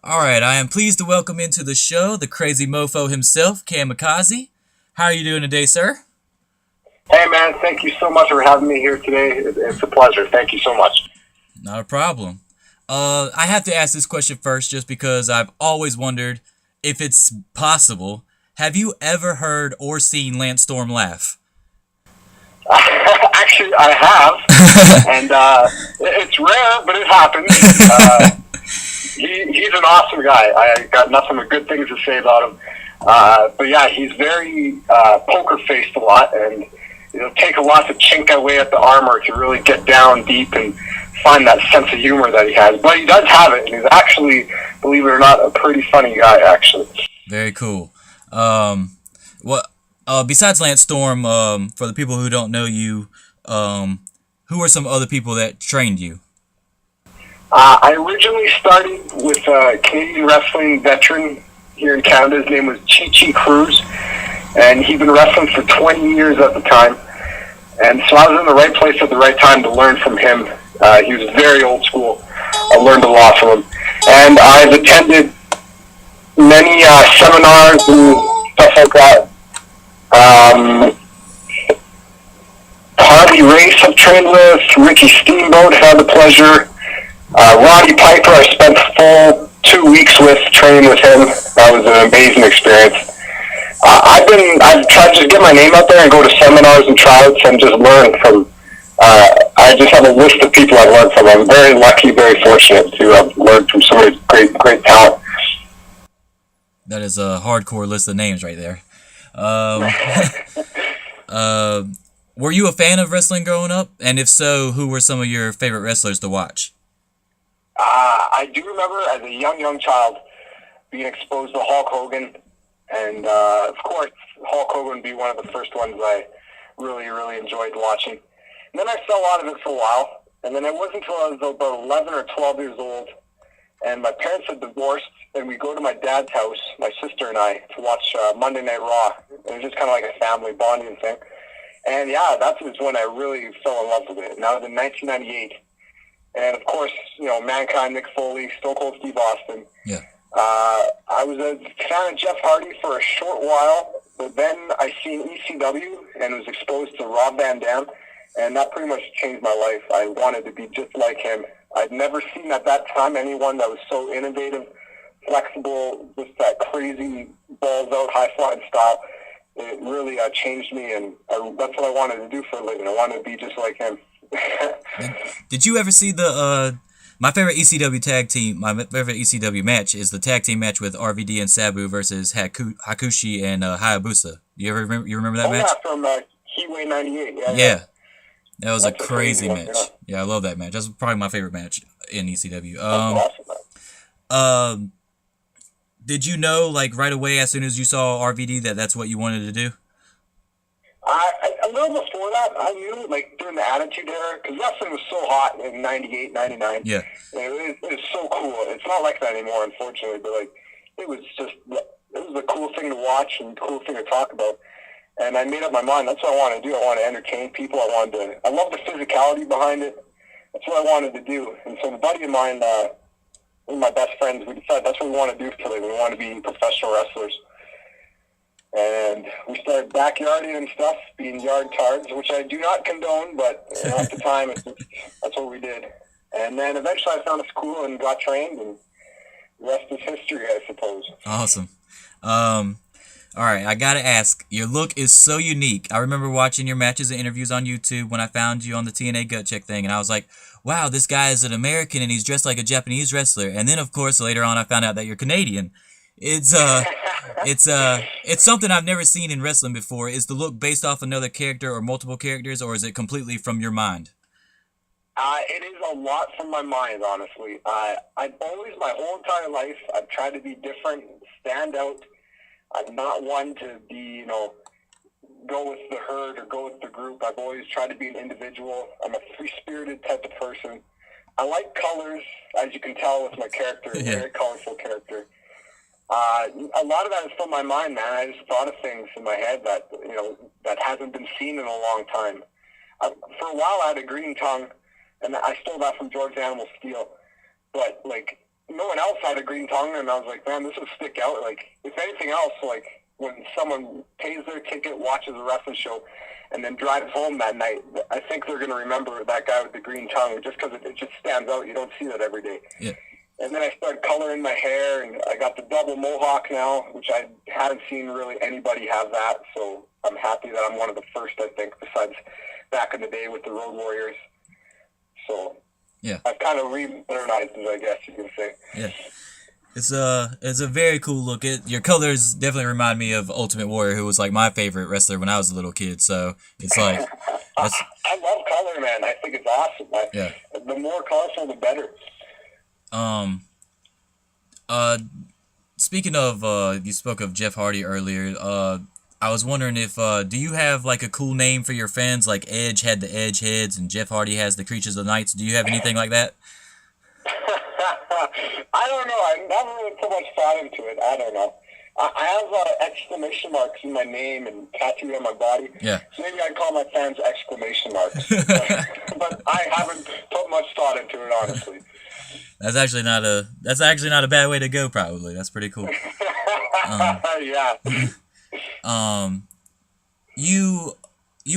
All right, I am pleased to welcome into the show the crazy mofo himself, CAMikaze. How are you doing today, sir? Hey, man, thank you so much for having me here today. It's a pleasure. Thank you so much. Not a problem. I have to ask this question first just because I've always wondered if it's possible. Have you ever heard or seen Lance Storm laugh? Actually, I have, and it's rare, but it happens. He's an awesome guy. I got nothing but good things to say about him. But yeah, he's very poker-faced a lot, and it'll take a lot to chink away at the armor to really get down deep and find that sense of humor that he has. But he does have it, and he's actually, believe it or not, a pretty funny guy, actually. Very cool. What? Besides Lance Storm, for the people who don't know you, who are some other people that trained you? I originally started with a Canadian wrestling veteran here in Canada. His name was Chi Cruz, and he'd been wrestling for 20 years at the time. And so I was in the right place at the right time to learn from him. He was very old school. I learned a lot from him. And I've attended many seminars and stuff like that. Harvey Race I've trained with, Ricky Steamboat had the pleasure. Roddy Piper I spent full 2 weeks with, training with him. That was an amazing experience. I've tried to just get my name out there and go to seminars and tryouts and just learn from, I just have a list of people I've learned from. I'm very lucky, very fortunate to have learned from so many great talent. That is a hardcore list of names right there. Were you a fan of wrestling growing up? And if so, who were some of your favorite wrestlers to watch? I do remember as a young child being exposed to Hulk Hogan. And, of course, Hulk Hogan would be one of the first ones I really enjoyed watching. And then I fell out of it for a while. And then it wasn't until I was about 11 or 12 years old, and my parents had divorced, and we go to my dad's house, my sister and I, to watch Monday Night Raw. It was just kind of like a family bonding thing. And, yeah, that was when I really fell in love with it. And that was in 1998. And, of course, you know, Mankind, Mick Foley, Stone Cold Steve Austin. Yeah. I was a fan of Jeff Hardy for a short while, but then I seen ECW and was exposed to Rob Van Dam, and that pretty much changed my life. I wanted to be just like him. I'd never seen at that time anyone that was so innovative, flexible, with that crazy balls-out, high-flying style. It really changed me, and that's what I wanted to do for a living. I wanted to be just like him. Did you ever see the my favorite ECW tag team, my favorite ECW match is the tag team match with RVD and Sabu versus Hakushi and Hayabusa. You remember that match? Yeah, from Heatwave 98. Yeah. That was a crazy one, match. Yeah, I love that match. That's probably my favorite match in ECW. Awesome. Did you know, like, right away as soon as you saw RVD that that's what you wanted to do? A little before that, I knew, like, during the Attitude Era, because wrestling was so hot in 98, 99. Yeah. It was so cool. It's not like that anymore, unfortunately, but, like, it was a cool thing to watch and cool thing to talk about. And I made up my mind. That's what I wanted to do. I wanted to entertain people. I love the physicality behind it. That's what I wanted to do. And so a buddy of mine, one of my best friends, we decided that's what we want to do for a living. We want to be professional wrestlers. And we started backyarding and stuff, being yard tards, which I do not condone, but you know, at the time, that's what we did. And then eventually I found a school and got trained, and the rest is history, I suppose. Awesome. All right, I gotta ask, your look is so unique. I remember watching your matches and interviews on YouTube when I found you on the TNA Go Check thing, and I was like, wow, this guy is an American and he's dressed like a Japanese wrestler. And then, of course, later on I found out that you're Canadian. It's something I've never seen in wrestling before. Is the look based off another character or multiple characters, or is it completely from your mind? It is a lot from my mind, honestly. I've always, my whole entire life, I've tried to be different, stand out. I'm not one to be, you know, go with the herd or go with the group. I've always tried to be an individual. I'm a free-spirited type of person. I like colors, as you can tell with my character, a very colorful character. A lot of that is from my mind, man. I just thought of things in my head that, you know, that hasn't been seen in a long time. For a while, I had a green tongue, and I stole that from George Animal Steel. But, like, no one else had a green tongue, and I was like, man, this would stick out. Like, if anything else, like, when someone pays their ticket, watches a wrestling show, and then drives home that night, I think they're going to remember that guy with the green tongue just because it just stands out. You don't see that every day. Yeah. And then I started coloring my hair, and I got the double mohawk now, which I haven't seen really anybody have that. So I'm happy that I'm one of the first, I think, besides back in the day with the Road Warriors. So yeah, I've kind of re-modernized it, I guess you can say. Yeah. It's a very cool look. Your colors definitely remind me of Ultimate Warrior, who was like my favorite wrestler when I was a little kid. So it's like I love color, man. I think it's awesome. Yeah. The more colorful, the better. Speaking of, you spoke of Jeff Hardy earlier. I was wondering if do you have like a cool name for your fans? Like Edge had the Edge Heads, and Jeff Hardy has the Creatures of the Nights. Do you have anything like that? I don't know. I never really put much thought into it. I don't know. I have exclamation marks in my name and tattooed on my body. Yeah. So maybe I'd call my fans exclamation marks. But I haven't put much thought into it, honestly. That's actually not a bad way to go. Probably that's pretty cool. Yeah. You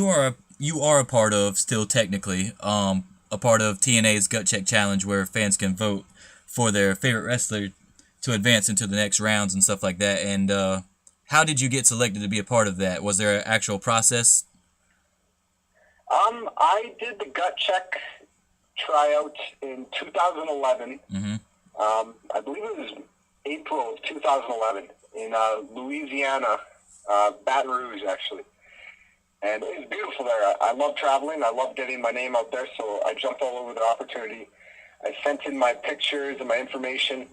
are a part of, still technically, a part of TNA's Gut Check Challenge, where fans can vote for their favorite wrestler to advance into the next rounds and stuff like that. And how did you get selected to be a part of that? Was there an actual process? I did the Gut Check tryout in 2011. Mm-hmm. I believe it was April of 2011 in Louisiana, Baton Rouge, actually. And it was beautiful there. I love traveling. I love getting my name out there, so I jumped all over the opportunity. I sent in my pictures and my information,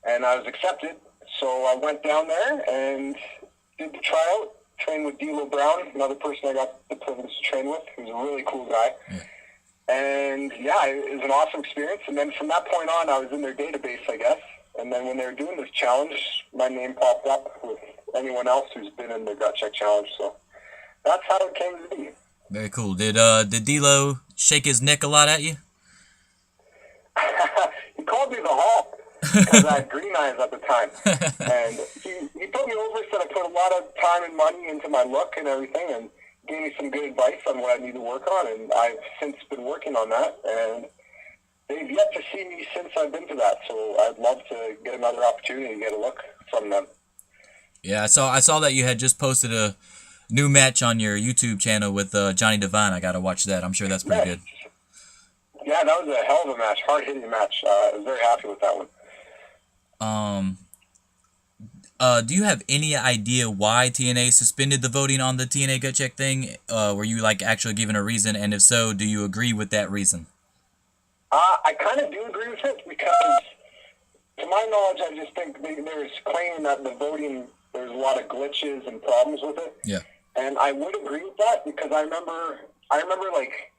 and I was accepted. So I went down there and did the tryout, trained with D'Lo Brown, another person I got the privilege to train with, who's a really cool guy. Yeah. And, yeah, it was an awesome experience. And then from that point on, I was in their database, I guess. And then when they were doing this challenge, my name popped up with anyone else who's been in the Gut Check Challenge. So that's how it came to be. Very cool. Did D'Lo shake his neck a lot at you? He called me the Hulk because I had green eyes at the time. And he put me over, said I put a lot of time and money into my look and everything, and gave me some good advice on what I need to work on. And I've since been working on that. And they've yet to see me since I've been to that. So I'd love to get another opportunity to get a look from them. Yeah, I saw that you had just posted a new match on your YouTube channel with Johnny Devine. I gotta watch that. I'm sure that's pretty good. Yeah, that was a hell of a match, hard-hitting match. I was very happy with that one. Do you have any idea why TNA suspended the voting on the TNA Go Check thing? Were you like actually given a reason, and if so, do you agree with that reason? I kind of do agree with it because, to my knowledge, I just think there's claiming that the voting, there's a lot of glitches and problems with it. Yeah. And I would agree with that because I remember like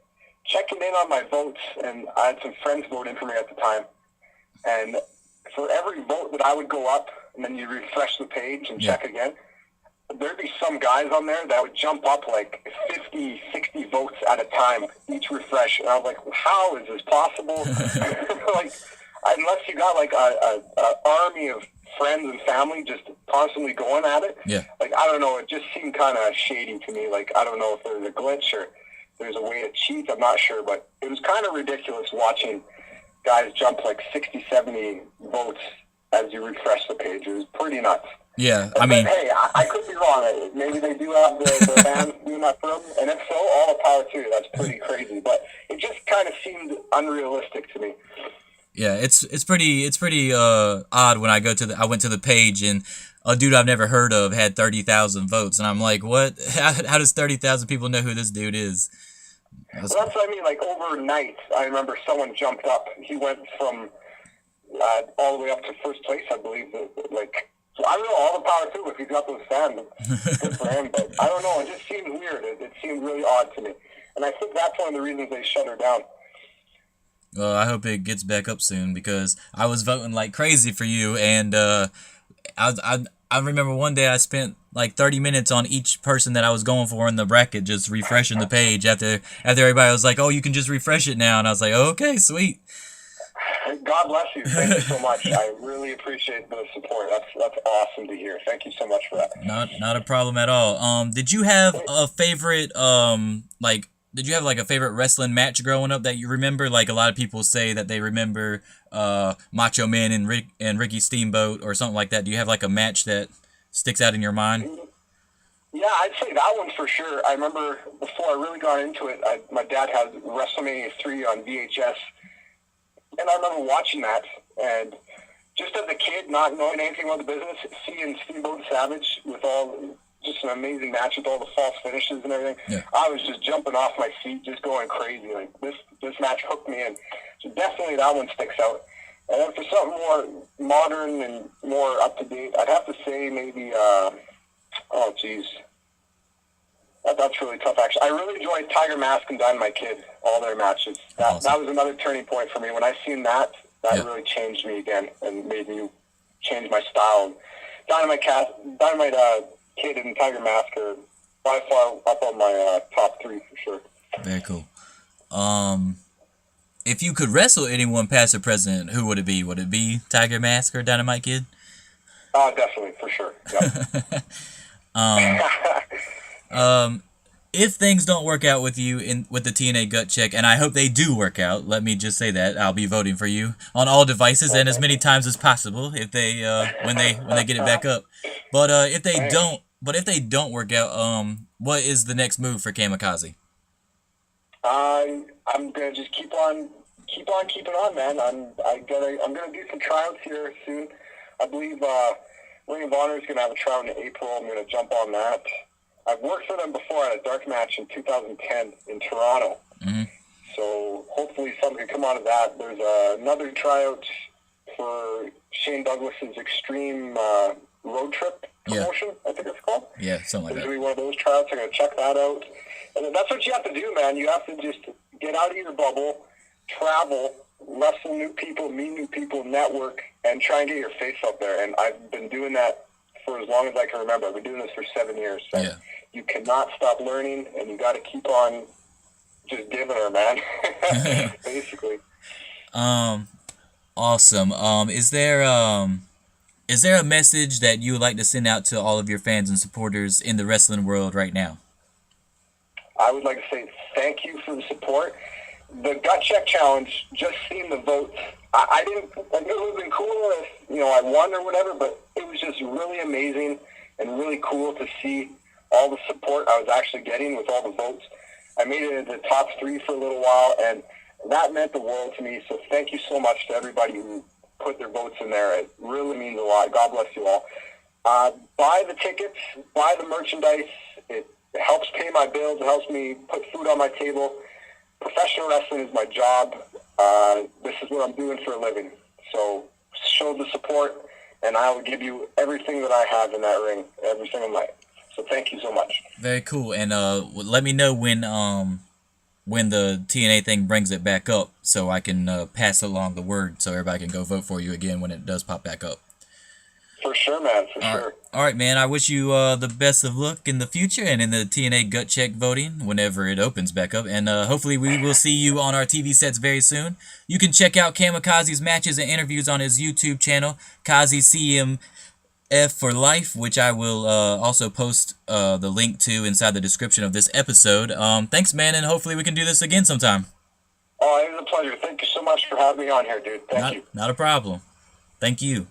checking in on my votes, and I had some friends voting for me at the time. And for every vote that I would go up, and then you refresh the page and check again, there'd be some guys on there that would jump up like 50, 60 votes at a time, each refresh. And I was like, how is this possible? Like, unless you got like a army of friends and family just constantly going at it. Yeah. Like, I don't know, it just seemed kind of shady to me. Like, I don't know if there's a glitch or there's a way to cheat. I'm not sure, but it was kind of ridiculous watching guys jump like 60, 70 votes as you refresh the page. It was pretty nuts. Yeah, I mean, hey, I could be wrong. Maybe they do have the fans doing that for them, and if so, all the power to you. That's pretty crazy, but it just kind of seemed unrealistic to me. Yeah, it's pretty odd when I went to the page and a dude I've never heard of had 30,000 votes, and I'm like, what? How does 30,000 people know who this dude is? Well, that's what I mean. Like overnight, I remember someone jumped up. He went from all the way up to first place, I believe. Like, so I don't know, all the power to him if he's got those fans. Good for him, but I don't know. It just seemed weird. It seemed really odd to me, and I think that's one of the reasons they shut her down. Well, I hope it gets back up soon because I was voting like crazy for you, and I remember one day I spent like 30 minutes on each person that I was going for in the bracket, just refreshing the page after everybody was like, "Oh, you can just refresh it now," and I was like, "Oh, okay, sweet." God bless you. Thank you so much. I really appreciate the support. That's awesome to hear. Thank you so much for that. Not a problem at all. Did you have a favorite did you have like a favorite wrestling match growing up that you remember? Like a lot of people say that they remember Macho Man and Ricky Steamboat or something like that. Do you have like a match that sticks out in your mind? Yeah, I'd say that one for sure. I remember before I really got into it, my dad had WrestleMania 3 on VHS, and I remember watching that, and just as a kid, not knowing anything about the business, seeing Steamboat Savage with just an amazing match with all the false finishes and everything, Yeah. I was just jumping off my seat, just going crazy. Like, this match hooked me in. So definitely that one sticks out. And then for something more modern and more up-to-date, I'd have to say maybe, oh, geez. That's really tough, actually. I really enjoyed Tiger Mask and Dynamite Kid, all their matches. That was another turning point for me. When I seen that really changed me again and made me change my style. Dynamite Kid and Tiger Mask are by far up on my top 3 for sure. Very cool. If you could wrestle anyone past or present, who would it be? Would it be Tiger Mask or Dynamite Kid? Definitely, for sure. Yep. If things don't work out with you with the TNA Gut Check, and I hope they do work out, let me just say that I'll be voting for you on all devices and as many times as possible if they when they get it back up. But if they don't work out, what is the next move for CAMikaze? I'm gonna just keep on keeping on, man. I'm gonna do some tryouts here soon. I believe Ring of Honor is gonna have a tryout in April. I'm gonna jump on that. I've worked for them before at a dark match in 2010 in Toronto. Mm-hmm. So hopefully something can come out of that. There's another tryout for Shane Douglas's Extreme Road Trip promotion, I think it's called. Yeah, something like There's that. going to be one of those tryouts. I'm going to check that out. And that's what you have to do, man. You have to just get out of your bubble, travel, wrestle new people, meet new people, network, and try and get your face up there. And I've been doing that for as long as I can remember. I've been doing this for 7 years. So Yeah. You cannot stop learning, and you got to keep on just giving her, man. Basically. Awesome. Is there a message that you would like to send out to all of your fans and supporters in the wrestling world right now? I would like to say thank you for the support. The Gut Check Challenge, just seeing the votes, I didn't, like, it would have been cool if, I won or whatever, but it was just really amazing and really cool to see all the support I was actually getting with all the votes. I made it into the top 3 for a little while, and that meant the world to me. So thank you so much to everybody who put their votes in there. It really means a lot. God bless you all. Buy the tickets, buy the merchandise. It helps pay my bills. It helps me put food on my table. Professional wrestling is my job. This is what I'm doing for a living. So show the support, and I will give you everything that I have in that ring every single night. So thank you so much. Very cool. And let me know when the TNA thing brings it back up, so I can pass along the word so everybody can go vote for you again when it does pop back up. For sure, man. For All sure. right. All right, man. I wish you the best of luck in the future and in the TNA Gut Check voting whenever it opens back up. And hopefully we will see you on our TV sets very soon. You can check out CAMikaze's matches and interviews on his YouTube channel, Kaze CMF for Life, which I will also post the link to inside the description of this episode. Thanks, man, and hopefully we can do this again sometime. Oh, it was a pleasure. Thank you so much for having me on here, dude. Thank you. Not a problem. Thank you.